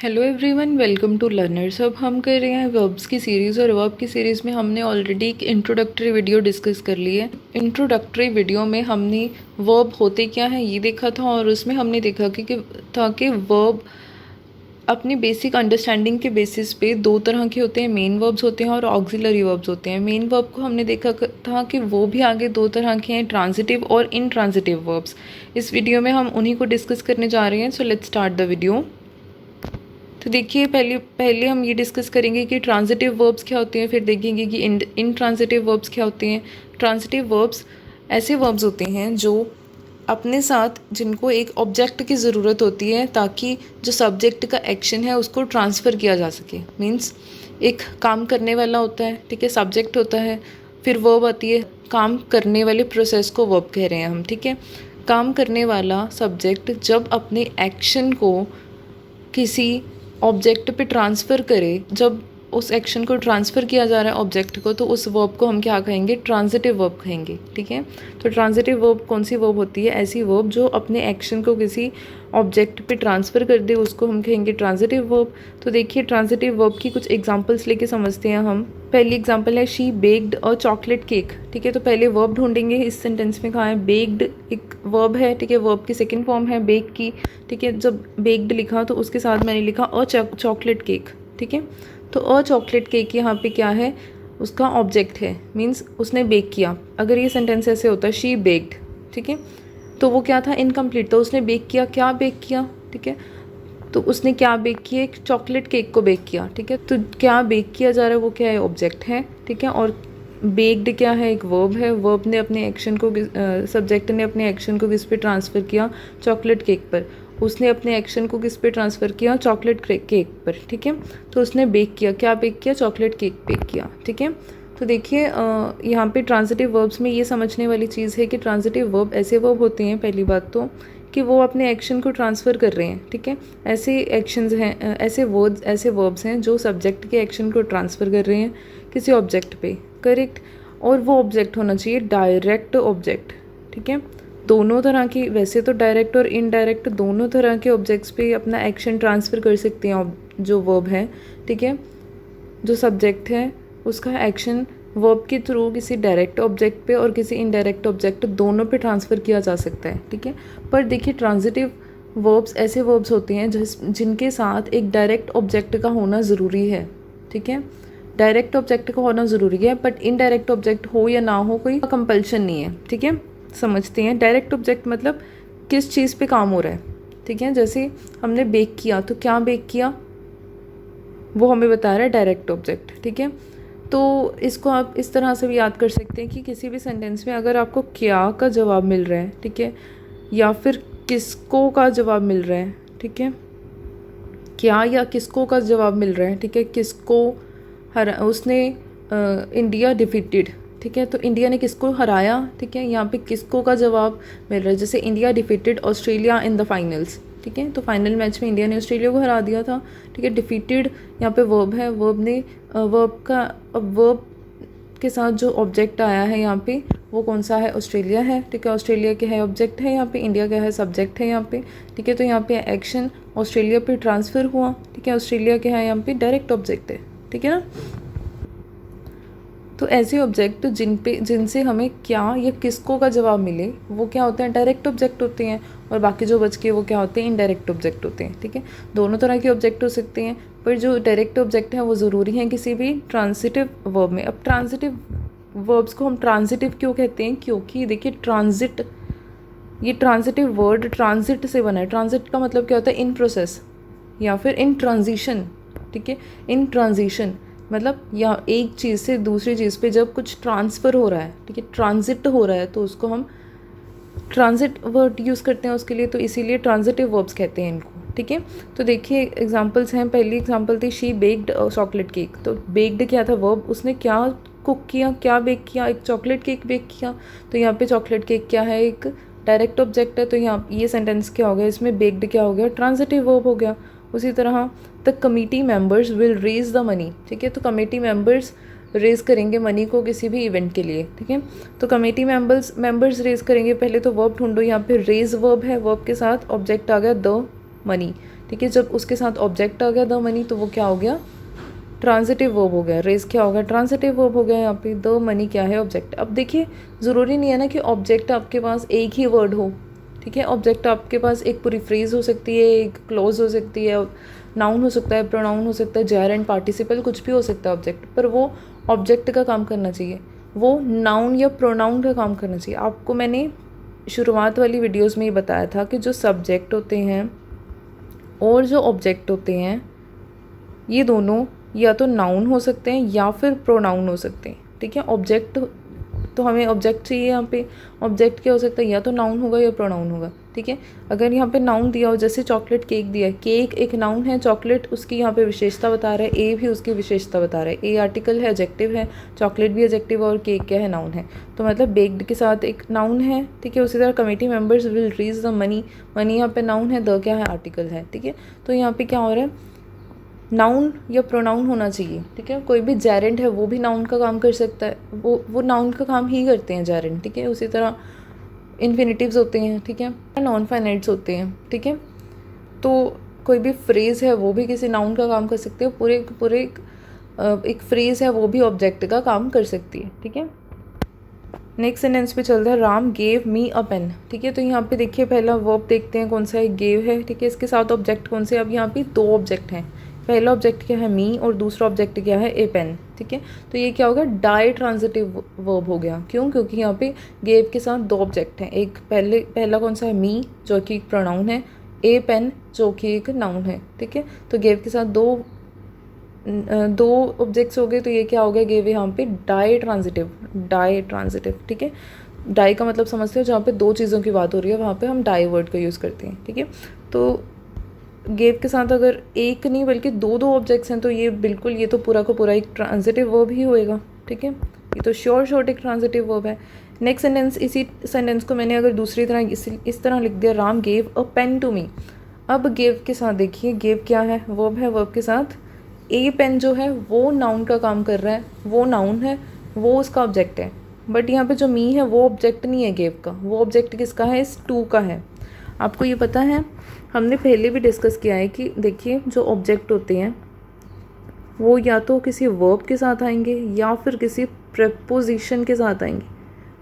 Hello everyone, welcome to learners. अब हम कर रहे हैं वर्ब्स की सीरीज़, और वर्ब की सीरीज़ में हमने ऑलरेडी एक इंट्रोडक्टरी वीडियो डिस्कस कर ली है। इंट्रोडक्टरी वीडियो में हमने वर्ब होते क्या हैं ये देखा था, और उसमें हमने देखा कि वर्ब अपनी बेसिक अंडरस्टैंडिंग के बेसिस पे दो तरह के होते हैं। मेन वर्ब्स होते हैं और ऑक्सिलरी वर्ब्स होते हैं। मेन वर्ब को हमने देखा था कि वो भी आगे दो तरह के हैं, ट्रांजिटिव और इनट्रांजिटिव वर्ब्स। इस वीडियो में हम उन्हीं को डिस्कस करने जा रहे हैं। So let's start the video. तो देखिए, पहले हम ये डिस्कस करेंगे कि ट्रांजिटिव वर्ब्स क्या होते हैं, फिर देखेंगे कि इनट्रांजिटिव वर्ब्स क्या होते हैं। ट्रांजिटिव वर्ब्स ऐसे वर्ब्स होते हैं जो अपने साथ जिनको एक ऑब्जेक्ट की ज़रूरत होती है ताकि जो सब्जेक्ट का एक्शन है उसको ट्रांसफ़र किया जा सके। मीन्स एक काम करने वाला होता है, ठीक है, सब्जेक्ट होता है, फिर वर्ब आती है। काम करने वाले प्रोसेस को वर्ब कह रहे हैं हम, ठीक है। काम करने वाला सब्जेक्ट जब अपने एक्शन को किसी ऑब्जेक्ट पे ट्रांसफ़र करे, जब उस एक्शन को ट्रांसफ़र किया जा रहा है ऑब्जेक्ट को, तो उस वर्ब को हम क्या कहेंगे? ट्रांजिटिव वर्ब कहेंगे, ठीक है। तो ट्रांजिटिव वर्ब कौन सी वर्ब होती है? ऐसी वर्ब जो अपने एक्शन को किसी ऑब्जेक्ट पे ट्रांसफ़र कर दे, उसको हम कहेंगे ट्रांजिटिव वर्ब। तो देखिए, ट्रांजिटिव वर्ब की कुछ एग्जांपल्स लेके समझते हैं हम। पहली एग्जांपल है she baked a chocolate cake, ठीक है। तो पहले वर्ब ढूंढेंगे। इस सेंटेंस में कहाँ है? बेक्ड एक वर्ब है, ठीक है। वर्ब की सेकेंड फॉर्म है बेक की, ठीक है। जब बेक्ड लिखा तो उसके साथ मैंने लिखा अ चॉकलेट केक, ठीक है। तो अ चॉकलेट केक यहाँ पे क्या है? उसका ऑब्जेक्ट है, मीन्स उसने बेक किया। अगर ये सेंटेंस ऐसे होता है शी बेक्ड, ठीक है, तो वो क्या था? इनकम्प्लीट। तो उसने बेक किया, क्या बेक किया, ठीक है। तो उसने क्या बेक किया? एक चॉकलेट केक को बेक किया, ठीक है। तो क्या बेक किया जा रहा है वो क्या है? ऑब्जेक्ट है, ठीक है। और बेक्ड क्या है? एक वर्ब है। वर्ब ने अपने एक्शन को सब्जेक्ट ने अपने एक्शन को किस पे ट्रांसफ़र किया? चॉकलेट केक पर। उसने अपने एक्शन को किस पे ट्रांसफ़र किया? चॉकलेट केक पर, ठीक है। तो उसने बेक किया, क्या बेक किया? चॉकलेट केक बेक किया, ठीक है। तो देखिए, यहाँ पे ट्रांजिटिव वर्ब्स में ये समझने वाली चीज़ है कि ट्रांजिटिव वर्ब ऐसे वर्ब होते हैं, पहली बात तो, कि वो अपने एक्शन को ट्रांसफ़र कर रहे हैं, ठीक है। ऐसे एक्शंस हैं, ऐसे वर्ब्स हैं जो सब्जेक्ट के एक्शन को ट्रांसफ़र कर रहे हैं किसी ऑब्जेक्ट पे, करेक्ट। और वो ऑब्जेक्ट होना चाहिए डायरेक्ट ऑब्जेक्ट, ठीक है। दोनों तरह की, वैसे तो डायरेक्ट और इनडायरेक्ट दोनों तरह के ऑब्जेक्ट्स पे अपना एक्शन ट्रांसफ़र कर सकते हैं जो वर्ब है, ठीक है। जो सब्जेक्ट है उसका एक्शन वर्ब के थ्रू किसी डायरेक्ट ऑब्जेक्ट पे और किसी इनडायरेक्ट ऑब्जेक्ट दोनों पे ट्रांसफ़र किया जा सकता है, ठीक है। पर देखिए, ट्रांजिटिव वर्ब्स ऐसे वर्ब्स होते हैं जिनके साथ एक डायरेक्ट ऑब्जेक्ट का होना ज़रूरी है, ठीक है। डायरेक्ट ऑब्जेक्ट का होना ज़रूरी है, बट इनडायरेक्ट ऑब्जेक्ट हो या ना हो कोई कंपल्शन नहीं है, ठीक है। समझते हैं। डायरेक्ट ऑब्जेक्ट मतलब किस चीज़ पे काम हो रहा है, ठीक है। जैसे हमने बेक किया, तो क्या बेक किया वो हमें बता रहा है डायरेक्ट ऑब्जेक्ट, ठीक है। तो इसको आप इस तरह से भी याद कर सकते हैं कि किसी भी सेंटेंस में अगर आपको क्या का जवाब मिल रहा है, ठीक है, या फिर किसको का जवाब मिल रहा है, ठीक है, क्या या किसको का जवाब मिल रहा है, ठीक है। किसको उसने इंडिया डिफीटेड, ठीक है। तो इंडिया ने किसको हराया, ठीक है। यहाँ पे किसको का जवाब मिल रहा है। जैसे India defeated Australia in the finals, ठीक है। तो फाइनल मैच में इंडिया ने ऑस्ट्रेलिया को हरा दिया था, ठीक है। डिफीटेड यहाँ पे वर्ब है। वर्ब के साथ जो ऑब्जेक्ट आया है यहाँ पे वो कौन सा है? ऑस्ट्रेलिया है, ठीक है। ऑस्ट्रेलिया क्या है? ऑब्जेक्ट है यहाँ पे। इंडिया क्या है? सब्जेक्ट है यहाँ पे, ठीक है। तो यहाँ पे एक्शन ऑस्ट्रेलिया पे ट्रांसफ़र हुआ, ठीक है। ऑस्ट्रेलिया क्या है? यहाँ पे डायरेक्ट ऑब्जेक्ट है, ठीक है ना। तो ऐसे ऑब्जेक्ट जिनसे हमें क्या या किसको का जवाब मिले वो क्या होते हैं? डायरेक्ट ऑब्जेक्ट होते हैं। और बाकी जो बच के वो क्या होते हैं? इनडायरेक्ट ऑब्जेक्ट होते हैं, ठीक है। दोनों तरह के ऑब्जेक्ट हो सकते हैं, पर जो डायरेक्ट ऑब्जेक्ट हैं वो ज़रूरी हैं किसी भी ट्रांजिटिव वर्ब में। अब ट्रांजिटिव वर्ब्स को हम ट्रांजिटिव क्यों कहते हैं? क्योंकि देखिए, ये ट्रांजिटिव वर्ड ट्रांजिट से बना है। ट्रांजिट का मतलब क्या होता है? इन प्रोसेस या फिर इन ट्रांजिशन, ठीक है। इन ट्रांजिशन मतलब या एक चीज़ से दूसरी चीज़ पे जब कुछ ट्रांसफ़र हो रहा है, ठीक है, ट्रांजिट हो रहा है, तो उसको हम ट्रांजिट वर्ड यूज़ करते हैं उसके लिए। तो इसीलिए ट्रांजिटिव वर्ब्स कहते हैं इनको, ठीक है। तो देखिए, एग्जांपल्स हैं। पहली एग्जांपल थी शी बेक्ड चॉकलेट केक। तो बेक्ड क्या था? वर्ब। उसने क्या कुक किया, क्या बेक किया? एक चॉकलेट केक बेक किया। तो यहाँ पे चॉकलेट केक क्या है? एक डायरेक्ट ऑब्जेक्ट है। तो यहाँ ये सेंटेंस क्या हो गया? इसमें बेक्ड क्या हो गया? ट्रांजिटिव वर्ब हो गया। उसी तरह the committee members will raise the money, ठीक है। तो कमेटी मेंबर्स रेज करेंगे मनी को किसी भी इवेंट के लिए, ठीक है। तो कमेटी मेंबर्स रेज करेंगे। पहले तो वर्ब ढूंढो। यहाँ पे रेज वर्ब है, वर्ब के साथ ऑब्जेक्ट आ गया द मनी, ठीक है। जब उसके साथ ऑब्जेक्ट आ गया द मनी तो वो क्या हो गया, ट्रांजिटिव वर्ब हो गया। रेज क्या हो गया, ट्रांजिटिव वर्ब हो गया यहाँ पे। द मनी क्या है, ऑब्जेक्ट। अब देखिए ज़रूरी नहीं है ना कि ऑब्जेक्ट आपके पास एक ही वर्ड हो, ठीक है। ऑब्जेक्ट आपके पास एक पूरी फ्रेज हो सकती है, एक क्लोज हो सकती है, नाउन हो सकता है, प्रोनाउन हो सकता है, जेरेंड पार्टिसिपल कुछ भी हो सकता है ऑब्जेक्ट, पर वो ऑब्जेक्ट का काम करना चाहिए, वो नाउन या प्रोनाउन का काम करना चाहिए। आपको मैंने शुरुआत वाली वीडियोस में ये बताया था कि जो सब्जेक्ट होते हैं और जो ऑब्जेक्ट होते हैं ये दोनों या तो नाउन हो सकते हैं या फिर प्रोनाउन हो सकते हैं, ठीक है। ऑब्जेक्ट तो हमें ऑब्जेक्ट चाहिए यहाँ पे। ऑब्जेक्ट क्या हो सकता है, या तो नाउन होगा या प्रोनाउन होगा, ठीक है। अगर यहाँ पे नाउन दिया हो, जैसे चॉकलेट केक दिया है, केक एक नाउन है, चॉकलेट उसकी यहाँ पे विशेषता बता रहा है, ए भी उसकी विशेषता बता रहा है। ए आर्टिकल है, एडजेक्टिव है, चॉकलेट भी एडजेक्टिव और केक क्या है, नाउन है। तो मतलब बेक्ड के साथ एक नाउन है, ठीक है। उसी तरह committee members will reach the money, money यहाँ पे नाउन है, द क्या है, आर्टिकल है, ठीक है। तो यहाँ पे क्या हो रहा है, नाउन या प्रोनाउन होना चाहिए, ठीक है। कोई भी जेरेंट है वो भी नाउन का काम कर सकता है, वो नाउन का काम ही करते हैं जेरेंट, ठीक है। उसी तरह इन्फिनिटिव्स होते हैं, ठीक है, नॉन फाइनाइट्स होते हैं, ठीक है। तो कोई भी फ्रेज़ है वो भी किसी नाउन का काम कर सकते हैं, पूरे एक फ्रेज़ है वो भी ऑब्जेक्ट का काम कर सकती है, ठीक है। नेक्स्ट सेंटेंस पे चलता है, Ram gave me a pen, ठीक है। तो यहाँ पे देखिए पहला वर्ब देखते हैं कौन सा है, गेव है, ठीक है। इसके साथ ऑब्जेक्ट कौन से, अब यहाँ पे दो ऑब्जेक्ट हैं। पहला ऑब्जेक्ट क्या है, मी, और दूसरा ऑब्जेक्ट क्या है, ए पेन, ठीक है। तो ये क्या होगा, डाई ट्रांजिटिव वर्ब हो गया। क्यों, क्योंकि यहाँ पे गेव के साथ दो ऑब्जेक्ट हैं। एक पहला कौन सा है, मी, जो कि एक प्रोनाउन है, ए पेन जो कि एक नाउन है, ठीक है। तो गेव के साथ दो ऑब्जेक्ट्स हो गए, तो ये क्या हो गया, गेव यहाँ पे डाई ट्रांजिटिव, ठीक है। डाई का मतलब समझते हो, जहाँ पे दो चीज़ों की बात हो रही है वहाँ पे हम डाई वर्ड का यूज़ करते हैं, ठीक है। तो गेव के साथ अगर एक नहीं बल्कि दो ऑब्जेक्ट्स हैं तो ये बिल्कुल, ये तो पूरा का पूरा एक ट्रांजिटिव वर्ब ही होएगा, ठीक है। ये तो शॉर्ट एक ट्रांजिटिव वर्ब है। नेक्स्ट सेंटेंस, इसी सेंटेंस को मैंने अगर दूसरी तरह इस तरह लिख दिया, Ram gave a pen to me. अब गेव के साथ देखिए, गेव क्या है, वर्ब है, वर्ब के साथ ए पेन जो है वो नाउन का काम कर रहा है, वो नाउन है, वो उसका ऑब्जेक्ट है। बट यहाँ पे जो मी है वो ऑब्जेक्ट नहीं है गेव का, वो ऑब्जेक्ट किसका है, इस टू का है। आपको ये पता है, हमने पहले भी डिस्कस किया है कि देखिए जो ऑब्जेक्ट होते हैं वो या तो किसी वर्ब के साथ आएंगे या फिर किसी प्रेपोजिशन के साथ आएंगे।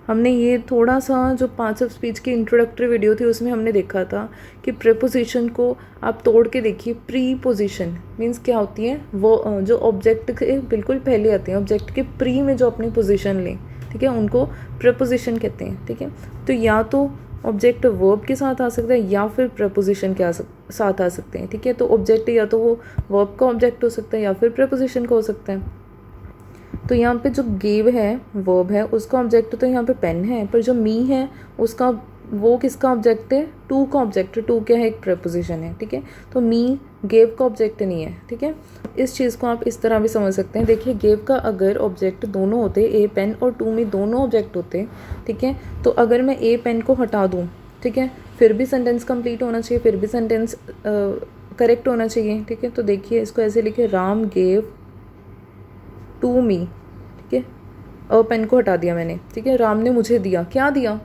हमने ये थोड़ा सा जो पार्ट्स ऑफ स्पीच की इंट्रोडक्टरी वीडियो थी उसमें हमने देखा था कि प्रेपोजिशन को आप तोड़ के देखिए। प्रीपोजिशन मीन्स क्या होती है, वो जो ऑब्जेक्ट के बिल्कुल पहले आते हैं, ऑब्जेक्ट के प्री में जो अपनी पोजीशन लें, ठीक है, उनको प्रेपोजिशन कहते हैं, ठीक है। तो या तो ऑब्जेक्ट वर्ब के साथ आ सकता है या फिर प्रेपोजिशन के साथ आ सकते हैं, ठीक है। तो ऑब्जेक्ट या तो वो वर्ब का ऑब्जेक्ट हो सकता है या फिर प्रेपोजिशन का हो सकता है। तो यहाँ पे जो गेव है वर्ब है उसका ऑब्जेक्ट तो यहाँ पे पेन है, पर जो मी है उसका, वो किसका ऑब्जेक्ट है, टू का ऑब्जेक्ट है। टू क्या है, एक प्रेपोजिशन है, ठीक है। तो मी गेव का ऑब्जेक्ट नहीं है, ठीक है। इस चीज़ को आप इस तरह भी समझ सकते हैं। देखिए गेव का अगर ऑब्जेक्ट दोनों होते, ए पेन और टू मी दोनों ऑब्जेक्ट होते, ठीक है, तो अगर मैं ए पेन को हटा दूँ, ठीक है, फिर भी सेंटेंस कंप्लीट होना चाहिए, फिर भी सेंटेंस करेक्ट होना चाहिए, ठीक है। तो देखिए इसको ऐसे लिखे, राम गेव टू मी, ठीक है, अ पेन को हटा दिया मैंने, ठीक है। राम ने मुझे दिया, क्या दिया,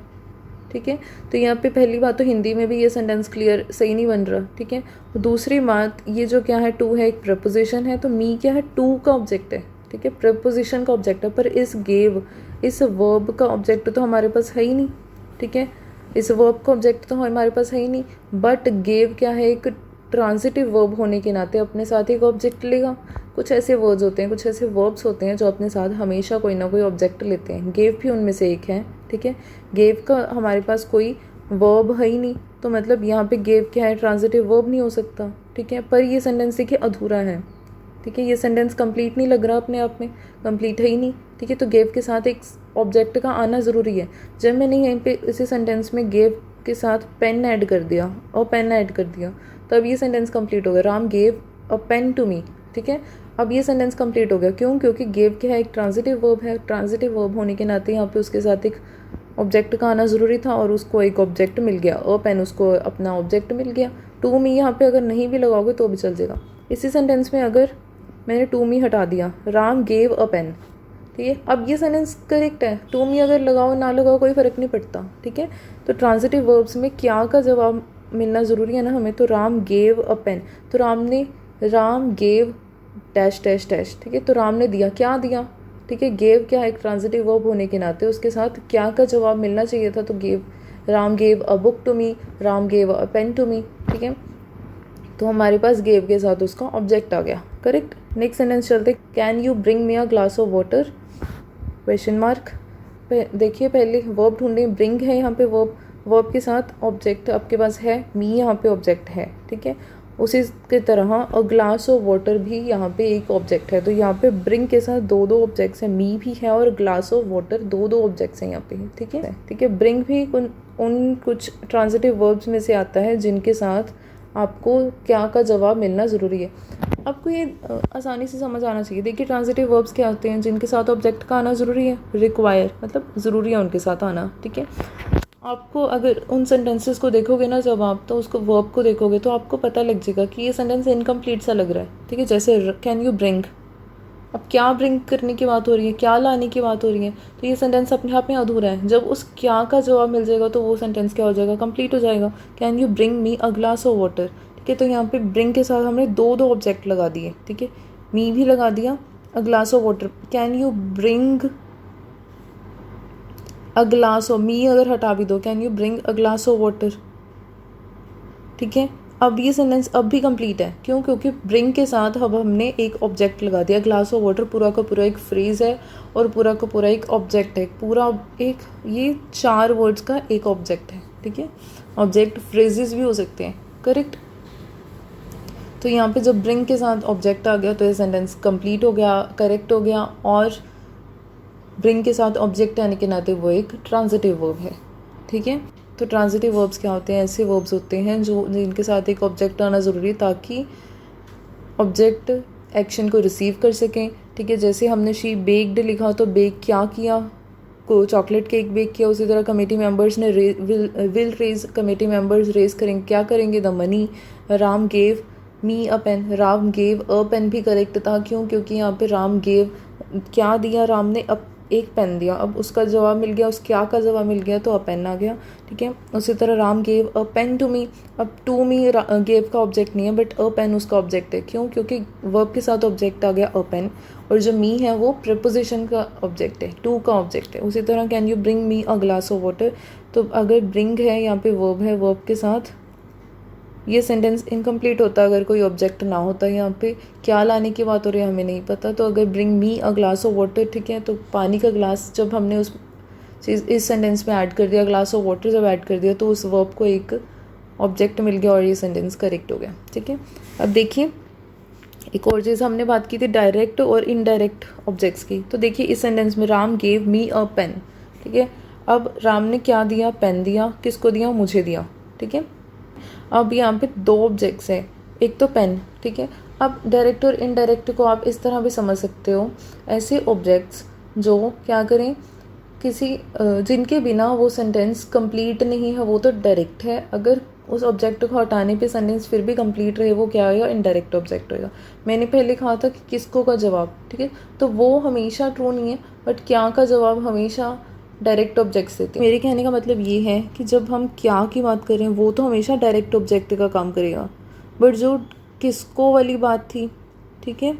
ठीक है। तो यहाँ पे पहली बात तो हिंदी में भी ये सेंटेंस क्लियर सही नहीं बन रहा, ठीक है। दूसरी बात, ये जो क्या है, टू है, एक प्रपोजिशन है, तो मी क्या है, टू का ऑब्जेक्ट है, ठीक है, प्रपोजिशन का ऑब्जेक्ट है। पर इस गेव, इस वर्ब का ऑब्जेक्ट तो हमारे पास है ही नहीं, ठीक है। इस वर्ब का ऑब्जेक्ट तो हमारे पास है ही नहीं, बट गेव क्या है, एक ट्रांजिटिव वर्ब होने के नाते अपने साथ एक ऑब्जेक्ट लेगा। कुछ ऐसे वर्ड्स होते हैं, कुछ ऐसे वर्ब्स होते हैं जो अपने साथ हमेशा कोई ना कोई ऑब्जेक्ट लेते हैं। गेव भी उनमें से एक है, ठीक है। गेव का हमारे पास कोई वर्ब है ही नहीं, तो मतलब यहाँ पे गेव क्या है, ट्रांजिटिव वर्ब नहीं हो सकता, ठीक है। पर ये सेंटेंस देखिए अधूरा है, ठीक है, ये सेंटेंस कंप्लीट नहीं लग रहा, अपने आप में कंप्लीट है ही नहीं, ठीक है। तो गेव के साथ एक ऑब्जेक्ट का आना ज़रूरी है। जब मैंने यहीं पे इसी सेंटेंस में गेव के साथ पेन ऐड कर दिया और पेन ऐड कर दिया, तब ये सेंटेंस कंप्लीट हो गया, Ram gave a pen to me, ठीक है। अब ये सेंटेंस कंप्लीट हो गया, क्यों, क्योंकि गेव क्या है, एक ट्रांजिटिव वर्ब है। ट्रांजिटिव वर्ब होने के नाते यहाँ पे उसके साथ एक ऑब्जेक्ट का आना ज़रूरी था और उसको एक ऑब्जेक्ट मिल गया, अ पेन उसको अपना ऑब्जेक्ट मिल गया। टू मी यहाँ पे अगर नहीं भी लगाओगे तो भी चल जाएगा। इसी सेंटेंस में अगर मैंने टू मी हटा दिया, राम गेव अ पेन, ठीक है, अब ये सेंटेंस करेक्ट है। टू मी अगर लगाओ ना लगाओ कोई फ़र्क नहीं पड़ता, ठीक है। तो ट्रांजिटिव वर्ब्स में क्या का जवाब मिलना ज़रूरी है ना हमें, तो राम गेव अ पेन, तो Ram gave dash dash dash, ठीक है। तो राम ने दिया, क्या दिया, ठीक है। गेव क्या है, एक ट्रांजिटिव वर्ब होने के नाते उसके साथ क्या का जवाब मिलना चाहिए था, तो gave, Ram gave a book to me, Ram gave a pen to me, ठीक है। तो हमारे पास गेव के साथ उसका ऑब्जेक्ट आ गया, करेक्ट। नेक्स्ट सेंटेंस चलते, can you bring me a glass of water, question mark. देखिए पहले वर्ब ढूंढे, ब्रिंग है यहाँ पे वर्ब, वर्ब के साथ ऑब्जेक्ट आपके पास है, मी यहाँ पे ऑब्जेक्ट है, ठीक है। उसी की तरह अ ग्लास ऑफ वाटर भी यहाँ पे एक ऑब्जेक्ट है, तो यहाँ पे ब्रिंग के साथ दो दो ऑब्जेक्ट्स हैं, मी भी है और ग्लास ऑफ वाटर दो दो ऑब्जेक्ट्स हैं यहाँ पे, ठीक है, ठीक है। ब्रिंग भी उन कुछ ट्रांजिटिव वर्ब्स में से आता है जिनके साथ आपको क्या का जवाब मिलना ज़रूरी है। आपको ये आसानी से समझ आना चाहिए। देखिए ट्रांजिटिव वर्ब्स क्या होते हैं जिनके साथ ऑब्जेक्ट का आना ज़रूरी है, रिक्वायर मतलब ज़रूरी है उनके साथ आना, ठीक है। आपको अगर उन सेंटेंसेस को देखोगे ना जब आप, तो उसको वर्ब को देखोगे तो आपको पता लग जाएगा कि ये सेंटेंस इनकम्प्लीट सा लग रहा है, ठीक है। जैसे कैन यू ब्रिंग, अब क्या ब्रिंग करने की बात हो रही है, क्या लाने की बात हो रही है, तो ये सेंटेंस अपने आप में अधूरा है। जब उस क्या का जवाब मिल जाएगा तो वो सेंटेंस क्या हो जाएगा, कंप्लीट हो जाएगा। Can you bring me a glass of water, ठीक है। तो यहाँ पे ब्रिंग के साथ हमने दो दो ऑब्जेक्ट लगा दिए, ठीक है। मी भी लगा दिया, a glass of water, can you bring a glass of, me अगर हटा भी दो, can you bring a glass of water, ठीक है। अब ये सेंटेंस अब भी कंप्लीट है, क्यों, क्योंकि ब्रिंग के साथ अब हमने एक ऑब्जेक्ट लगा दिया, ग्लास ऑफ वाटर पूरा का पूरा एक फ्रेज है और पूरा का पूरा एक ऑब्जेक्ट है, पूरा एक, ये 4 वर्ड्स का एक ऑब्जेक्ट है, ठीक है। ऑब्जेक्ट फ्रेजेस भी हो सकते हैं, करेक्ट। तो यहाँ पे जब ब्रिंग के साथ ऑब्जेक्ट आ गया तो ये सेंटेंस कंप्लीट हो गया, करेक्ट हो गया, और ब्रिंग के साथ ऑब्जेक्ट आने के नाते वो एक ट्रांजिटिव वर्ब है, ठीक है। तो ट्रांजिटिव वर्ब्स क्या होते हैं, ऐसे वर्ब्स होते हैं जो जिनके साथ एक ऑब्जेक्ट आना ज़रूरी है ताकि ऑब्जेक्ट एक्शन को रिसीव कर सकें, ठीक है। जैसे हमने शी बेक्ड लिखा तो बेक क्या किया, को चॉकलेट केक बेक किया। उसी तरह कमेटी मेंबर्स ने will raise, committee members raise करेंगे, क्या करेंगे, the money. Ram gave me a pen, Ram gave a pen भी करेक्ट था, क्यों, क्योंकि यहाँ पे राम गेव क्या दिया, राम ने एक पेन दिया, अब उसका जवाब मिल गया, उस क्या का जवाब मिल गया तो अ पेन आ गया, ठीक है। उसी तरह Ram gave a pen to me, अब टू मी गेव का ऑब्जेक्ट नहीं है बट अ पेन उसका ऑब्जेक्ट है, क्यों, क्योंकि वर्ब के साथ ऑब्जेक्ट आ गया अ पेन, और जो मी है वो प्रीपोजिशन का ऑब्जेक्ट है, टू का ऑब्जेक्ट है। उसी तरह can you bring me a glass of water, तो अगर ब्रिंग है यहाँ पे वर्ब है, वर्ब के साथ ये सेंटेंस इनकम्प्लीट होता अगर कोई ऑब्जेक्ट ना होता। यहाँ पे क्या लाने की बात हो रही है हमें नहीं पता, तो अगर bring me a glass of water, ठीक है, तो पानी का ग्लास जब हमने उस चीज़ इस सेंटेंस में ऐड कर दिया, ग्लास ऑफ वाटर जब ऐड कर दिया तो उस वर्ब को एक ऑब्जेक्ट मिल गया और ये सेंटेंस करेक्ट हो गया, ठीक है। अब देखिए एक और चीज़ हमने बात की थी डायरेक्ट और इनडायरेक्ट ऑब्जेक्ट्स की, तो देखिए इस सेंटेंस में Ram gave me a pen, ठीक है। अब राम ने क्या दिया, पेन दिया, किसको दिया, मुझे दिया, ठीक है। अब यहाँ पे दो ऑब्जेक्ट्स हैं, एक तो पेन, ठीक है। अब डायरेक्ट और इनडायरेक्ट को आप इस तरह भी समझ सकते हो, ऐसे ऑब्जेक्ट्स जो क्या करें, किसी जिनके बिना वो सेंटेंस कंप्लीट नहीं है वो तो डायरेक्ट है, अगर उस ऑब्जेक्ट को हटाने पे सेंटेंस फिर भी कंप्लीट रहे वो क्या होगा, इनडायरेक्ट ऑब्जेक्ट होगा। मैंने पहले कहा था कि किसको का जवाब, ठीक है, तो वो हमेशा ट्रू नहीं है, बट क्या का जवाब हमेशा डायरेक्ट ऑब्जेक्ट्स देते हैं। मेरे कहने का मतलब ये है कि जब हम क्या की बात करें वो तो हमेशा डायरेक्ट ऑब्जेक्ट का काम करेगा, बट जो किसको वाली बात थी, ठीक है,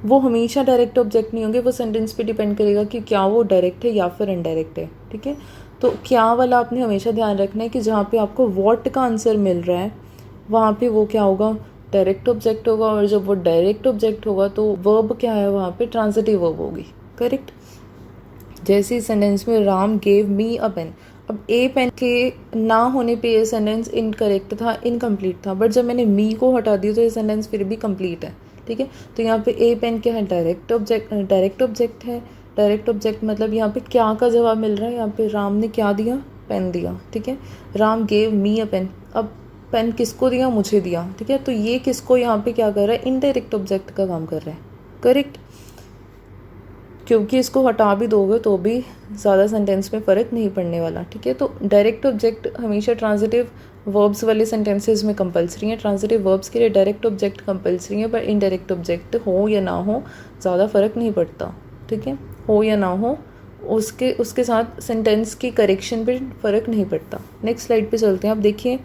वो हमेशा डायरेक्ट ऑब्जेक्ट नहीं होंगे, वो सेंटेंस पे डिपेंड करेगा कि क्या वो डायरेक्ट है या फिर इनडायरेक्ट है, ठीक है। तो क्या वाला आपने हमेशा ध्यान रखना है कि जहाँ पे आपको व्हाट का आंसर मिल रहा है वहाँ पे वो क्या होगा, डायरेक्ट ऑब्जेक्ट होगा, और जब वो डायरेक्ट ऑब्जेक्ट होगा तो वर्ब क्या है वहाँ पे, ट्रांजिटिव वर्ब होगी, करेक्ट। जैसे सेंटेंस में Ram gave me a pen, अब ए पेन के ना होने पे ये सेंटेंस इनकरेक्ट था, इनकम्प्लीट था, बट जब मैंने मी को हटा दिया तो ये सेंटेंस फिर भी कंप्लीट है, ठीक है। तो यहाँ पे ए पेन क्या है, डायरेक्ट ऑब्जेक्ट है। डायरेक्ट ऑब्जेक्ट मतलब यहाँ पे क्या का जवाब मिल रहा है, यहाँ पे राम ने क्या दिया, पेन दिया, ठीक है। Ram gave me a pen, अब पेन किसको दिया, मुझे दिया, ठीक है। तो ये किसको यहाँ पे क्या कर रहा है, इनडायरेक्ट ऑब्जेक्ट का काम कर रहा है, करेक्ट, क्योंकि इसको हटा भी दोगे तो भी ज़्यादा सेंटेंस में फ़र्क नहीं पड़ने वाला, ठीक है। तो डायरेक्ट ऑब्जेक्ट हमेशा ट्रांजिटिव वर्ब्स वाले सेंटेंसेस में कंपलसरी है, ट्रांजिटिव वर्ब्स के लिए डायरेक्ट ऑब्जेक्ट कंपलसरी है, पर इनडायरेक्ट ऑब्जेक्ट हो या ना हो ज़्यादा फ़र्क नहीं पड़ता, ठीक है, हो या ना हो उसके साथ सेंटेंस की करेक्शन पे फ़र्क नहीं पड़ता। नेक्स्ट स्लाइड पे चलते हैं। आप देखिए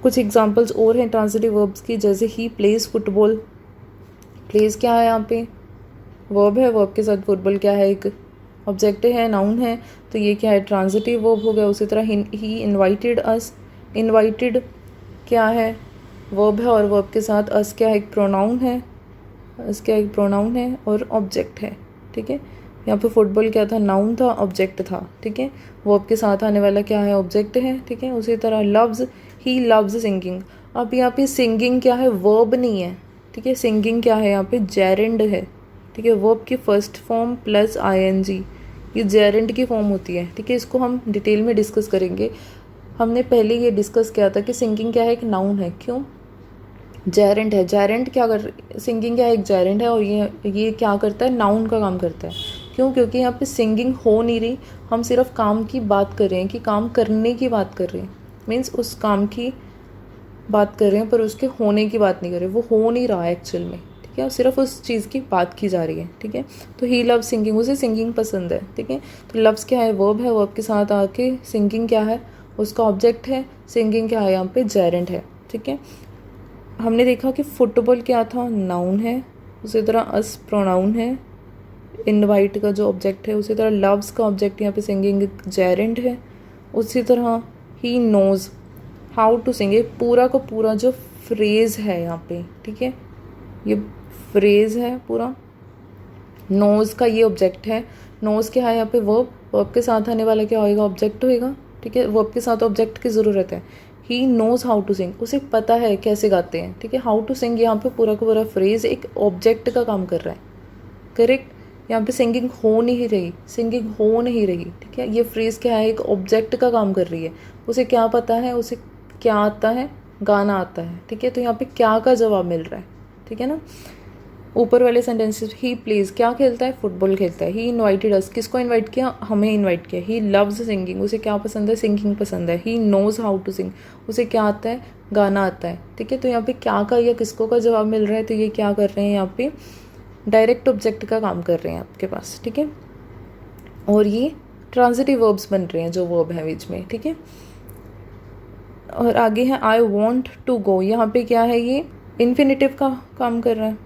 कुछ एग्जांपल्स और हैं ट्रांजिटिव वर्ब्स की, जैसे ही प्लेज फुटबॉल। प्लेज क्या है यहाँ पे, वर्ब है, वर्ब के साथ फुटबॉल क्या है, एक ऑब्जेक्ट है, नाउन है, तो ये क्या है, ट्रांजिटिव वर्ब हो गया। उसी तरह ही इनवाइटेड अस, इनवाइटेड क्या है, वर्ब है, और वर्ब के साथ अस क्या है, एक प्रोनाउन है, अस क्या एक प्रोनाउन है और ऑब्जेक्ट है। ठीक है, यहाँ पे फुटबॉल क्या था, नाउन था, ऑब्जेक्ट था। ठीक है, वर्ब के साथ आने वाला क्या है, ऑब्जेक्ट है। ठीक है, उसी तरह लव्स, ही लव्स सिंगिंग। अब यहाँ पे सिंगिंग क्या है, वर्ब नहीं है। ठीक है, सिंगिंग क्या है, यहाँ पे जेरेंड है। ठीक है, वर्ब की फर्स्ट फॉर्म प्लस आईएनजी, ये जेरेंड की फॉर्म होती है। ठीक है, इसको हम डिटेल में डिस्कस करेंगे। हमने पहले ये डिस्कस किया था कि सिंगिंग क्या है, एक नाउन है। क्यों, जेरेंट है। जेरेंट क्या कर, सिंगिंग क्या है, एक जेरेंट है, और ये क्या करता है, नाउन का काम करता है। क्यों, क्योंकि यहाँ पे सिंगिंग हो नहीं रही, हम सिर्फ काम की बात कर रहे हैं, कि काम करने की बात कर रहे हैं, मीन्स उस काम की बात कर रहे हैं, पर उसके होने की बात नहीं कर रहे, वो हो नहीं रहा है एक्चुअल में। ठीक है, सिर्फ उस चीज़ की बात की जा रही है। ठीक है, तो ही लव सिंगिंग, उसे सिंगिंग पसंद है। ठीक है, तो लव्स क्या है, वर्ब है, वर्ब के साथ आके सिंगिंग क्या है, उसका ऑब्जेक्ट है। सिंगिंग क्या है, यहाँ पे जेरेंट है। ठीक है, हमने देखा कि फुटबॉल क्या था, नाउन है, उसी तरह अस प्रोनाउन है, इनवाइट का जो ऑब्जेक्ट है, उसी तरह लव्स का ऑब्जेक्ट यहाँ पे सिंगिंग जेरेंट है। उसी तरह he knows how to sing, ये पूरा का पूरा जो फ्रेज़ है यहाँ पे, ठीक है, ये फ्रेज़ है पूरा। नोज़ का ये ऑब्जेक्ट है, नोज़ क्या है यहाँ पे, वर्ब, वर्ब के साथ आने वाला क्या होएगा, ऑब्जेक्ट होएगा। ठीक है, वर्ब के साथ ऑब्जेक्ट की ज़रूरत है। He knows how to sing, उसे पता है कैसे गाते हैं। ठीक है, हाउ टू सिंग यहाँ पे पूरा का पूरा फ्रेज़ एक ऑब्जेक्ट का काम कर रहा है। करेक्ट, यहाँ पे सिंगिंग हो नहीं रही, सिंगिंग हो नहीं रही। ठीक है, ये फ्रेज़ क्या है, एक ऑब्जेक्ट का काम कर रही है। उसे क्या पता है, उसे क्या आता है, गाना आता है। ठीक है, तो यहाँ पे क्या का जवाब मिल रहा है। ठीक है ना, ऊपर वाले सेंटेंसेस, ही प्लेज क्या खेलता है, फुटबॉल खेलता है। ही इनवाइटेड अस, किसको इनवाइट किया, हमें इनवाइट किया। ही लव्स सिंगिंग, उसे क्या पसंद है, सिंगिंग पसंद है। He knows how to sing, उसे क्या आता है, गाना आता है। ठीक है, तो यहाँ पे क्या का या किसको का जवाब मिल रहा है, तो ये क्या कर रहे हैं, यहाँ पे डायरेक्ट ऑब्जेक्ट का काम कर रहे हैं आपके पास। ठीक है, और ये ट्रांजिटिव वर्ब्स बन रहे हैं, जो वर्ब है बीच में। ठीक है, और आगे है आई वॉन्ट टू गो, यहाँ पे क्या है, ये इन्फिनेटिव का काम कर रहा है।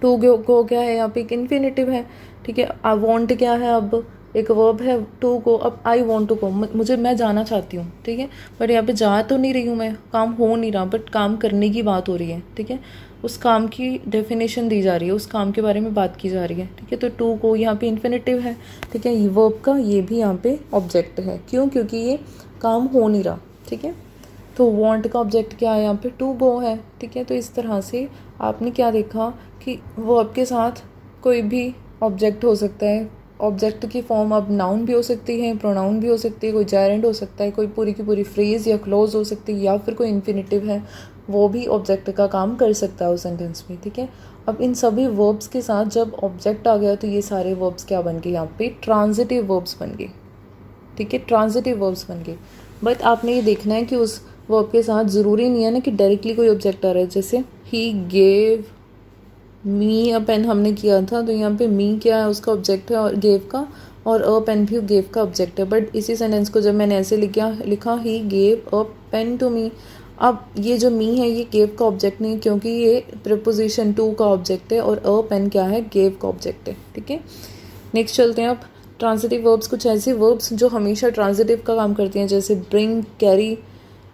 टू गो क्या है, यहाँ पे एक इन्फिनेटिव है। ठीक है, आई वॉन्ट क्या है, अब एक वर्ब है, टू गो, अब आई वॉन्ट टू गो, मुझे, मैं जाना चाहती हूँ। ठीक है, बट यहाँ पे जा तो नहीं रही हूँ मैं, काम हो नहीं रहा, बट काम करने की बात हो रही है। ठीक है, उस काम की डेफिनेशन दी जा रही है, उस काम के बारे में बात की जा रही है। ठीक है, तो टू गो यहाँ पे इन्फिनेटिव है। ठीक है, वर्ब का ये भी यहाँ पे ऑब्जेक्ट है। क्यों, क्योंकि ये काम हो नहीं रहा। ठीक है, तो वांट का ऑब्जेक्ट क्या है, यहाँ पे टू गो है। ठीक है, तो इस तरह से आपने क्या देखा कि वर्ब के साथ कोई भी ऑब्जेक्ट हो सकता है। ऑब्जेक्ट की फॉर्म अब नाउन भी हो सकती है, प्रोनाउन भी हो सकती है, कोई जेरेंड हो सकता है, कोई पूरी की पूरी फ्रेज़ या क्लोज हो सकती है, या फिर कोई इन्फिनेटिव है, वो भी ऑब्जेक्ट का काम कर सकता है उस सेंटेंस में। ठीक है, अब इन सभी वर्ब्स के साथ जब ऑब्जेक्ट आ गया, तो ये सारे वर्ब्स क्या बन गए, यहाँ पे ट्रांजिटिव वर्ब्स बन गए। ठीक है, ट्रांजिटिव वर्ब्स बन गए। बट आपने ये देखना है कि उस वर्ब के साथ ज़रूरी नहीं है ना कि डायरेक्टली कोई ऑब्जेक्ट आ रहा है। जैसे he gave me a pen हमने किया था, तो यहाँ पे मी क्या है, उसका ऑब्जेक्ट है, और गेव का, और अ पेन भी गेव का ऑब्जेक्ट है। बट इसी सेंटेंस को जब मैंने ऐसे लिखा he gave a pen to me, अब ये जो मी है, ये गेव का ऑब्जेक्ट नहीं, क्योंकि ये प्रीपोजिशन टू का ऑब्जेक्ट है, और अ पेन क्या है, गेव का ऑब्जेक्ट है। ठीक है, नेक्स्ट चलते हैं। अब ट्रांजिटिव वर्ब्स, कुछ ऐसे वर्ब्स जो हमेशा ट्रांजिटिव का काम करती हैं, जैसे bring, carry,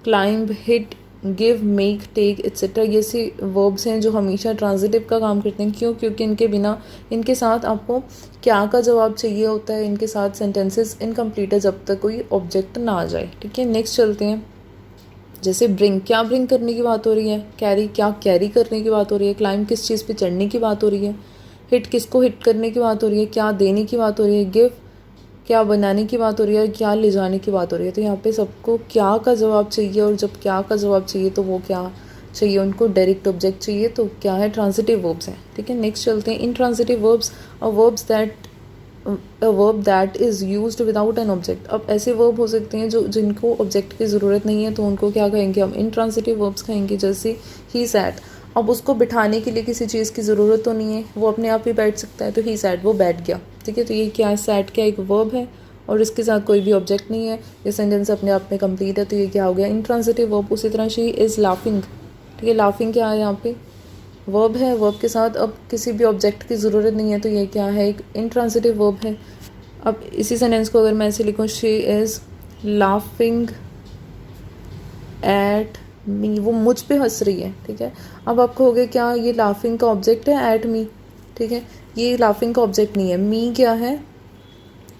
climb, hit, give, make, take etcetera. ये ऐसे वर्ब्स हैं जो हमेशा ट्रांजिटिव का काम करते हैं। क्यों, क्योंकि इनके बिना, इनके साथ आपको क्या का जवाब चाहिए होता है, इनके साथ सेंटेंसेस इनकम्प्लीट है जब तक कोई ऑब्जेक्ट ना आ जाए। ठीक है, नेक्स्ट चलते हैं। जैसे ब्रिंग, क्या ब्रिंग करने की बात हो रही है, कैरी, क्या कैरी करने की बात हो रही है, क्लाइंब, किस चीज़ पे चढ़ने की बात हो रही है, हिट, किसको हिट करने की बात हो रही है, क्या देने की बात हो रही है, गिव, क्या बनाने की बात हो रही है, क्या ले जाने की बात हो रही है। तो यहाँ पे सबको क्या का जवाब चाहिए, और जब क्या का जवाब चाहिए तो वो क्या चाहिए, उनको डायरेक्ट ऑब्जेक्ट चाहिए, तो क्या है, ट्रांजिटिव वर्ब्स हैं। ठीक है, नेक्स्ट चलते हैं। Intransitive verbs a verb that is used without an object. अब ऐसे वर्ब हो सकते हैं जो जिनको ऑब्जेक्ट की ज़रूरत नहीं है, तो उनको क्या कहेंगे हम, इन ट्रांजिटिव वर्ब्स कहेंगे। जैसे ही सैट, अब उसको बिठाने के लिए किसी चीज़ की ज़रूरत तो नहीं है, वो अपने आप ही बैठ सकता है, तो ही सैट, वो बैठ गया। ठीक है, तो ये क्या है, सैट क्या एक वर्ब है, और इसके साथ कोई भी ऑब्जेक्ट नहीं है, ये सेंटेंस अपने आप में कंप्लीट है। तो ये क्या हो गया, इंट्रांसिटिव वर्ब। उसी तरह शी इज़ लाफिंग, ठीक है, लाफिंग क्या है यहाँ पे, वर्ब है, वर्ब के साथ अब किसी भी ऑब्जेक्ट की ज़रूरत नहीं है, तो ये क्या है, एक इंट्रांसिटिव वर्ब है। अब इसी सेंटेंस को अगर मैं ऐसे लिखूँ, she is laughing at me, वो मुझ पे हंस रही है, ठीक है। अब आपको हो गया क्या, ये लाफिंग का ऑब्जेक्ट है एट मी, ठीक है, ये लाफिंग का ऑब्जेक्ट नहीं है, मी क्या है।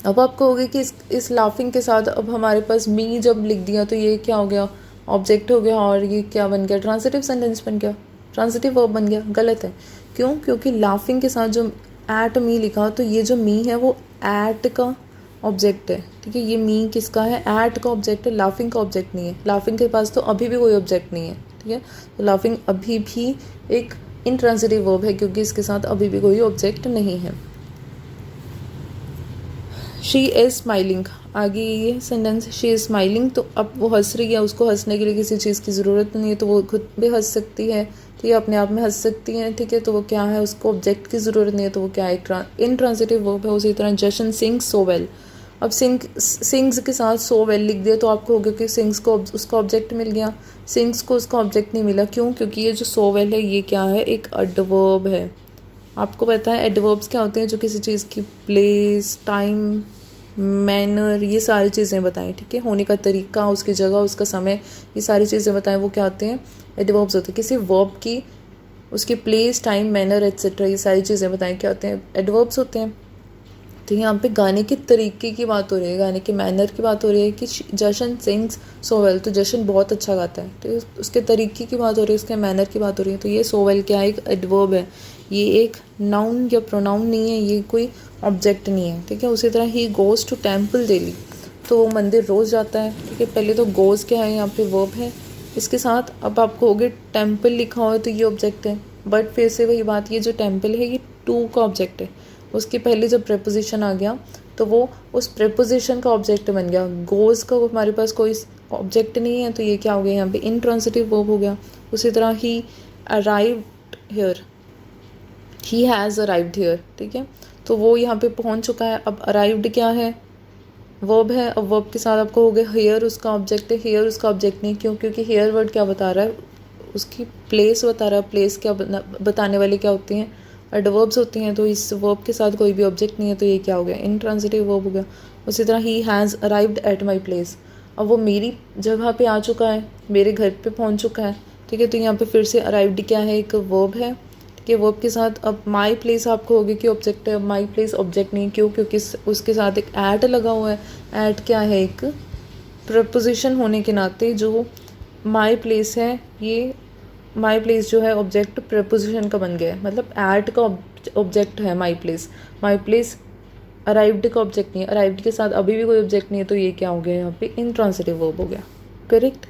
अब आपको हो गया कि इस लाफिंग के साथ अब हमारे पास मी जब लिख दिया तो ये क्या हो गया, ऑब्जेक्ट हो गया, और ये क्या बन गया, ट्रांसिटिव सेंटेंस बन गया, ट्रांसिटिव वर्ब बन गया। गलत है, क्यों, क्योंकि लाफिंग के साथ जो एट मी लिखा तो ये जो मी है वो एट का ऑब्जेक्ट है, ठीक है, ये मी किसका है, एट का ऑब्जेक्ट है, लाफिंग का ऑब्जेक्ट नहीं है। लाफिंग के पास तो अभी भी कोई ऑब्जेक्ट नहीं है, ठीक है, तो लाफिंग अभी भी एक इंट्रांसिटिव वर्ब है क्योंकि इसके साथ अभी भी कोई ऑब्जेक्ट नहीं है। शी इज़ स्माइलिंग, आगे ये सेंटेंस शी इज़ स्माइलिंग, तो अब वो हंस रही है, उसको हंसने के लिए किसी चीज़ की ज़रूरत नहीं है, तो वो खुद भी हंस सकती है, ठीक है, अपने आप में हंस सकती हैं, ठीक है, तो वो क्या है, उसको ऑब्जेक्ट की ज़रूरत नहीं है, तो वो क्या है, इंट्रांसिटिव वर्ब है। उसी तरह जशन सिंग्स सो वेल, अब सिंग्स के साथ सो वेल लिख दिया तो आपको हो गया कि सिंग्स को उसका ऑब्जेक्ट मिल गया, सिंग्स को उसका ऑब्जेक्ट नहीं मिला, क्यों, क्योंकि ये जो सो वेल है ये क्या है, एक एडवर्ब है। आपको पता है एडवर्ब्स क्या होते हैं, जो किसी चीज़ की प्लेस, टाइम, मैनर, ये सारी चीज़ें बताएं, ठीक है, होने का तरीका, उसकी जगह, उसका समय, ये सारी चीज़ें बताएं, वो क्या होते हैं, एडवर्ब्स होते हैं। किसी वर्ब की उसकी प्लेस, टाइम, मैनर एट्सेट्रा, ये सारी चीज़ें बताएं क्या होते हैं, एडवर्ब्स होते हैं। तो यहाँ पे गाने के तरीके की बात हो रही है, गाने के मैनर की बात हो रही है कि जशन सिंग्स सो वेल, तो जशन बहुत अच्छा गाता है, तो उसके तरीके की बात हो रही है, उसके मैनर की बात हो रही है, तो ये सो वेल क्या है, एक एडवर्ब है, ये एक नाउन या प्रोनाउन नहीं है, ये कोई ऑब्जेक्ट नहीं है, ठीक है। उसी तरह he goes to temple daily, तो वो मंदिर रोज़ जाता है, ठीक है। पहले तो गोज़ क्या है, यहाँ पे वर्ब है, इसके साथ अब आपको हो गया टेम्पल लिखा हुआ है तो ये ऑब्जेक्ट है, बट फिर से वही बात, ये जो टेम्पल है ये टू का ऑब्जेक्ट है, उसके पहले जब प्रेपोजिशन आ गया तो वो उस प्रेपोजिशन का ऑब्जेक्ट बन गया। गोज़ का हमारे पास कोई ऑब्जेक्ट नहीं है, तो ये क्या हो गया, यहाँ पे इंट्रांसिटिव वर्ब हो गया। उसी तरह ही arrived here, he has arrived here, ठीक है, तो वो यहाँ पे पहुँच चुका है। अब अराइव्ड क्या है, वर्ब है, अब वर्ब के साथ आपको हो गया हेयर उसका ऑब्जेक्ट है, हेयर उसका ऑब्जेक्ट नहीं, क्यों, क्योंकि हेयर वर्ड क्या बता रहा है, उसकी प्लेस बता रहा है, प्लेस क्या बताने वाले क्या होते हैं, एडवर्ब्स होते हैं, तो इस वर्ब के साथ कोई भी ऑब्जेक्ट नहीं है, तो ये क्या हो गया, इंट्रांसिटिव वर्ब हो गया। उसी तरह he has arrived at my place, अब वो मेरी जगह पे आ चुका है, मेरे घर पे पहुंच चुका है, ठीक है, तो यहाँ पे फिर से अराइव्ड क्या है, एक वर्ब है, ठीक है, वर्ब के साथ अब माई प्लेस आपको होगी कि ऑब्जेक्ट है, माई प्लेस ऑब्जेक्ट नहीं, क्यों, क्योंकि उसके साथ एक एट लगा हुआ है, एट क्या है, एक प्रपोजिशन होने के नाते जो माई प्लेस है, ये माई प्लेस जो है ऑब्जेक्ट प्रपोजिशन का बन गया है, मतलब एट का ऑब्जेक्ट है my place, my place arrived का ऑब्जेक्ट नहीं है, अराइव्ड के साथ अभी भी कोई ऑब्जेक्ट नहीं है, तो ये क्या हो गया, यहाँ पे इंट्रांसिटिव वर्ब हो गया। करेक्ट,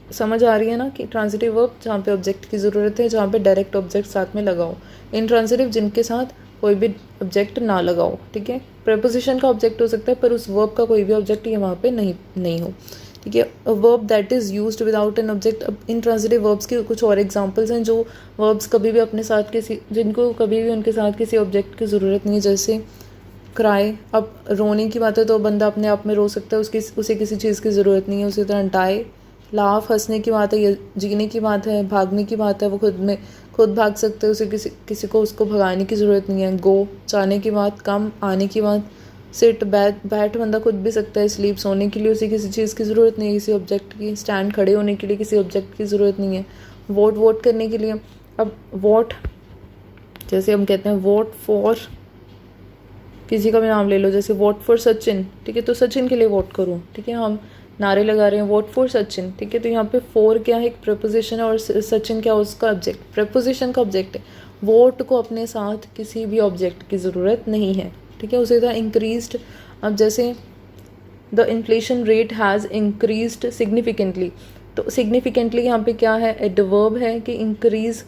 समझ आ रही है ना कि ट्रांसिटिव वर्ब जहाँ पे ऑब्जेक्ट की ज़रूरत है, जहाँ पे डायरेक्ट ऑब्जेक्ट साथ में लगाओ, इंट्रांसिटिव जिनके साथ कोई भी ऑब्जेक्ट ना लगाओ, ठीक है, प्रपोजिशन का ऑब्जेक्ट हो सकता है पर उस वर्ब का कोई भी ऑब्जेक्ट ये वहाँ पे नहीं हो, ठीक है। Verb that is used without an object, अब इंट्रांसिटिव वर्ब्स के कुछ और एग्जांपल्स हैं जो वर्ब्स कभी भी अपने साथ किसी, जिनको कभी भी उनके साथ किसी ऑब्जेक्ट की ज़रूरत नहीं है, जैसे क्राई, अब रोने की बात है तो बंदा अपने आप में रो सकता है, उसे किसी चीज़ की ज़रूरत नहीं है। उसी तरह डाई, लाफ, हंसने की बात है, ये जीने की बात है, भागने की बात है, वो खुद भाग सकते हैं, उसे किसी को उसको भगाने की ज़रूरत नहीं है। गो, जाने की बात, कम, आने की बात। सिट, बैठ बंदा खुद भी सकता है। स्लीप, सोने के लिए उसे किसी चीज़ की ज़रूरत नहीं है, किसी ऑब्जेक्ट की। स्टैंड, खड़े होने के लिए किसी ऑब्जेक्ट की ज़रूरत नहीं है। वोट करने के लिए, अब वोट जैसे हम कहते हैं वोट फॉर, किसी का भी नाम ले लो, जैसे वोट फॉर सचिन, ठीक है, तो सचिन के लिए वोट करूँ, ठीक है, हम नारे लगा रहे हैं वोट फॉर सचिन, ठीक है, तो यहाँ पे फॉर क्या है, एक प्रपोजिशन है, और सचिन क्या है, उसका ऑब्जेक्ट, प्रपोजिशन का ऑब्जेक्ट है। वोट को अपने साथ किसी भी ऑब्जेक्ट की ज़रूरत नहीं है, ठीक है। उसी तरह इंक्रीज्ड, अब जैसे the inflation rate has increased significantly, तो सिग्निफिकेंटली यहाँ पे क्या है, एडवर्ब है कि इंक्रीज़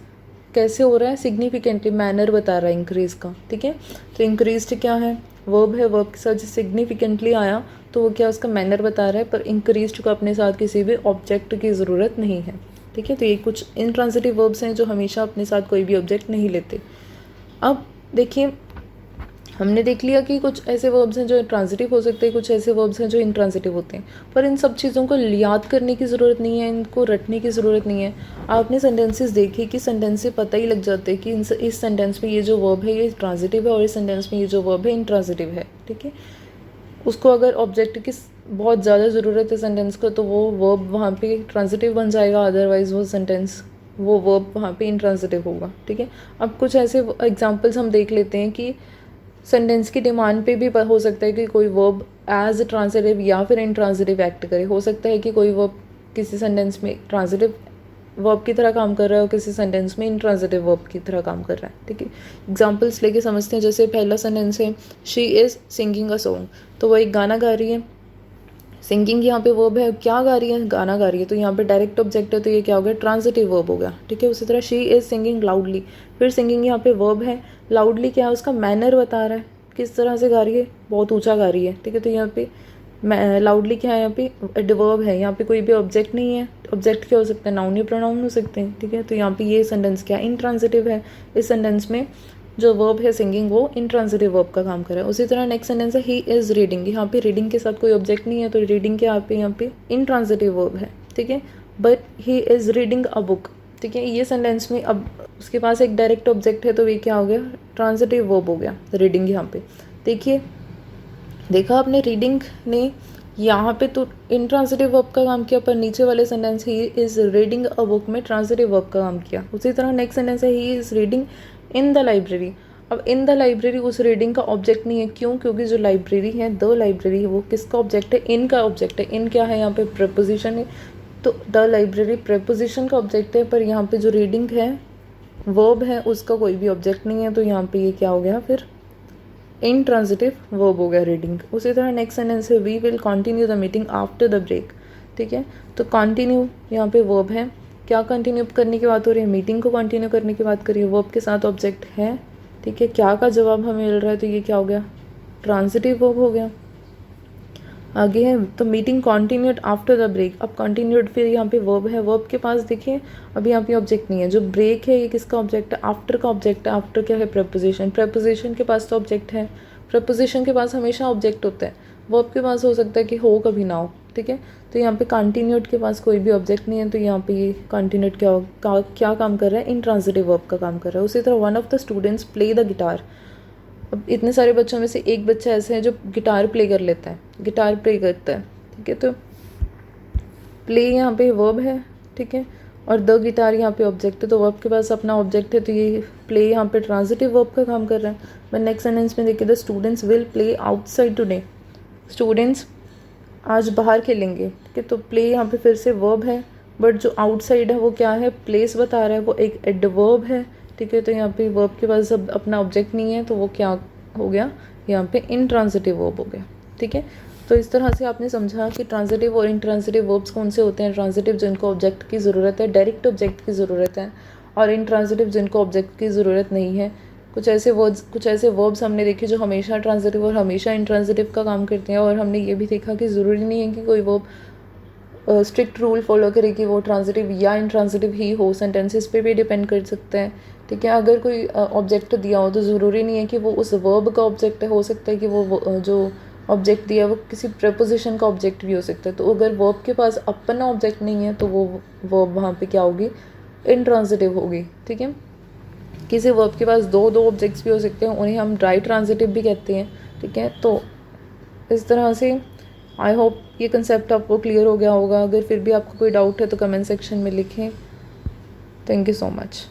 कैसे हो रहा है, सिग्निफिकेंटली, मैनर बता रहा है इंक्रीज़ का, ठीक है। तो इंक्रीज्ड क्या है, वर्ब है, वर्ब के साथ जो सिग्निफिकेंटली आया तो वो क्या, उसका मैनर बता रहा है, पर इंक्रीज्ड को अपने साथ किसी भी ऑब्जेक्ट की ज़रूरत नहीं है, ठीक है। तो ये कुछ इंट्रांसिटिव वर्ब्स हैं जो हमेशा अपने साथ कोई भी ऑब्जेक्ट नहीं लेते। अब देखिए हमने देख लिया कि कुछ ऐसे वर्ब्स हैं जो ट्रांजिटिव हो सकते हैं, कुछ ऐसे वर्ब्स हैं जो इंट्रांजिटिव होते हैं, पर इन सब चीज़ों को याद करने की ज़रूरत नहीं है, इनको रटने की ज़रूरत नहीं है। आपने सेंटेंसेस देखे कि सेंटेंस से पता ही लग जाता है कि इस सेंटेंस में ये जो वर्ब है ये ट्रांजिटिव है और इस सेंटेंस में ये जो वर्ब है इंट्रांजिटिव है, ठीक है। उसको अगर ऑब्जेक्ट की बहुत ज़्यादा ज़रूरत है सेंटेंस को तो वो वर्ब वहाँ पे ट्रांजिटिव बन जाएगा, अदरवाइज़ वो वर्ब वहाँ पे इंट्रांजिटिव होगा, ठीक है। अब कुछ ऐसे एग्जांपल्स हम देख लेते हैं कि सेंटेंस की डिमांड पे भी हो सकता है कि कोई वर्ब एज ट्रांजिटिव या फिर इंट्रांजिटिव एक्ट करे। हो सकता है कि कोई वर्ब किसी सेंटेंस में ट्रांजिटिव वर्ब की तरह काम कर रहा है और किसी सेंटेंस में इंट्रांजिटिव वर्ब की तरह काम कर रहा है, ठीक है। एग्जांपल्स लेके समझते हैं। जैसे पहला सेंटेंस है she is singing a song, तो वो एक गाना गा रही है। सिंगिंग यहाँ पे वर्ब है, क्या गा रही है, गाना गा रही है, तो यहाँ पे डायरेक्ट ऑब्जेक्ट है तो ये क्या हो गया, ट्रांजिटिव वर्ब हो गया, ठीक है। उसी तरह शी इज़ सिंगिंग लाउडली, फिर सिंगिंग यहाँ पे वर्ब है, लाउडली क्या है, उसका मैनर बता रहा है, किस तरह से गा रही है, बहुत ऊँचा गा रही है, ठीक है। तो यहाँ पे लाउडली क्या है, यहाँ पे एडवर्ब है, यहाँ पे कोई भी ऑब्जेक्ट नहीं है। ऑब्जेक्ट क्या हो सकता है, नाउन या प्रोनाउन हो सकते हैं, ठीक है। तो यहाँ पे ये सेंटेंस क्या इंट्रांजिटिव है। इस सेंटेंस में जो वर्ब है सिंगिंग वो इंट्रांजिटिव वर्ब का काम कर रहा है। उसी तरह नेक्स्ट सेंटेंस है ही इज़ रीडिंग, यहाँ पे रीडिंग के साथ कोई ऑब्जेक्ट नहीं है तो रीडिंग के यहाँ पे इंट्रांजिटिव वर्ब है, ठीक है। But he is reading a book, ठीक है। ये सेंटेंस में अब उसके पास एक डायरेक्ट ऑब्जेक्ट है तो ये क्या हो गया, ट्रांजिटिव वर्ब हो गया रीडिंग। यहाँ पे देखिए, देखा आपने, रीडिंग ने यहाँ पे तो इंट्रांजिटिव वर्ब का काम किया, पर नीचे वाले sentence he is reading a book में ट्रांजिटिव वर्ब का काम किया। उसी तरह नेक्स्ट सेंटेंस है he is reading in the library. अब इन द लाइब्रेरी उस रीडिंग का ऑब्जेक्ट नहीं है, क्यों, क्योंकि जो लाइब्रेरी है, द लाइब्रेरी, वो किसका ऑब्जेक्ट है, इन का ऑब्जेक्ट है। इन क्या है, यहाँ पे प्रेपोजिशन है, तो द लाइब्रेरी प्रेपोजिशन का ऑब्जेक्ट है, पर यहाँ पे जो रीडिंग है वर्ब है उसका कोई भी ऑब्जेक्ट नहीं है, तो यहाँ पे ये क्या हो गया, फिर इंट्रांजिटिव वर्ब हो गया रीडिंग। उसी तरह नेक्स्ट सेंटेंस है we will continue the meeting after the break, ठीक है। तो कंटिन्यू यहाँ पे वर्ब है, क्या कंटिन्यू करने की बात हो रही है, मीटिंग को कंटिन्यू करने की बात करिए, वर्ब के साथ ऑब्जेक्ट है, ठीक है। क्या का जवाब हमें मिल रहा है, तो ये क्या हो गया, ट्रांजिटिव वर्ब हो गया। आगे है तो meeting continued after the break. अब कॉन्टिन्यूड फिर यहाँ पे वर्ब है, वर्ब के पास देखिए अभी यहाँ पे ऑब्जेक्ट नहीं है। जो ब्रेक है ये किसका ऑब्जेक्ट है, आफ्टर का ऑब्जेक्ट है। आफ्टर क्या है, प्रेपोजिशन, प्रेपोजिशन के पास तो ऑब्जेक्ट है। प्रेपोजिशन के पास हमेशा ऑब्जेक्ट होता है, वर्ब के पास हो सकता है कि हो कभी ना हो, ठीक है। तो यहाँ पे कॉन्टिन्यूड के पास कोई भी ऑब्जेक्ट नहीं है, तो यहाँ पे ये कॉन्टिन्यूड क्या काम कर रहा है, इंट्रांजिटिव वर्ब का काम कर रहा है। उसी तरह one of the students play the guitar. अब इतने सारे बच्चों में से एक बच्चा ऐसा है जो गिटार प्ले कर लेता है, गिटार प्ले करता है, ठीक है। तो प्ले यहाँ पे वर्ब है, ठीक है, और द गिटार यहाँ पे ऑब्जेक्ट है, तो वर्ब के पास अपना ऑब्जेक्ट है, तो ये प्ले यहाँ पे ट्रांजिटिव वर्ब का काम कर रहा है। बट नेक्स्ट सेंटेंस में देखिए the students will play outside today, students आज बाहर खेलेंगे, ठीक है। तो प्ले यहाँ पे फिर से वर्ब है, बट जो आउटसाइड है वो क्या है, प्लेस बता रहा है, वो एक एडवर्ब है, ठीक है। तो यहाँ पे वर्ब के पास अब अपना ऑब्जेक्ट नहीं है, तो वो क्या हो गया, यहाँ पे इंट्रांजिटिव वर्ब हो गया, ठीक है। तो इस तरह से आपने समझा कि ट्रांजिटिव और इंट्रांजिटिव वर्ब्स कौन से होते हैं। ट्रांजिटिव जिनको ऑब्जेक्ट की ज़रूरत है, डायरेक्ट ऑब्जेक्ट की ज़रूरत है, और इंट्रांजिटिव जिनको ऑब्जेक्ट की ज़रूरत नहीं है। कुछ ऐसे वर्ब्स हमने देखे जो हमेशा ट्रांजिटिव और हमेशा इंट्रांजिटिव का काम करते हैं, और हमने ये भी देखा कि ज़रूरी नहीं है कि कोई वर्ब स्ट्रिक्ट रूल फॉलो करे कि वो ट्रांजिटिव या इंट्रांजिटिव ही हो, सेंटेंसेस पे भी डिपेंड कर सकता है, ठीक है। अगर कोई ऑब्जेक्ट दिया हो तो ज़रूरी नहीं है कि वो उस वर्ब का ऑब्जेक्ट है, हो सकता है कि वो जो ऑब्जेक्ट दिया है वो किसी प्रेपोजिशन का ऑब्जेक्ट भी हो सकता है। तो अगर वर्ब के पास अपना ऑब्जेक्ट नहीं है तो वो वर्ब वहाँ पे क्या होगी, इंट्रांजिटिव होगी, ठीक है। किसी वर्ब के पास दो ऑब्जेक्ट्स भी हो सकते हैं, उन्हें हम ड्राई ट्रांजिटिव भी कहते हैं, ठीक है। तो इस तरह से आई होप ये कंसेप्ट आपको क्लियर हो गया होगा। अगर फिर भी आपको कोई डाउट है तो कमेंट सेक्शन में लिखें। Thank you so much.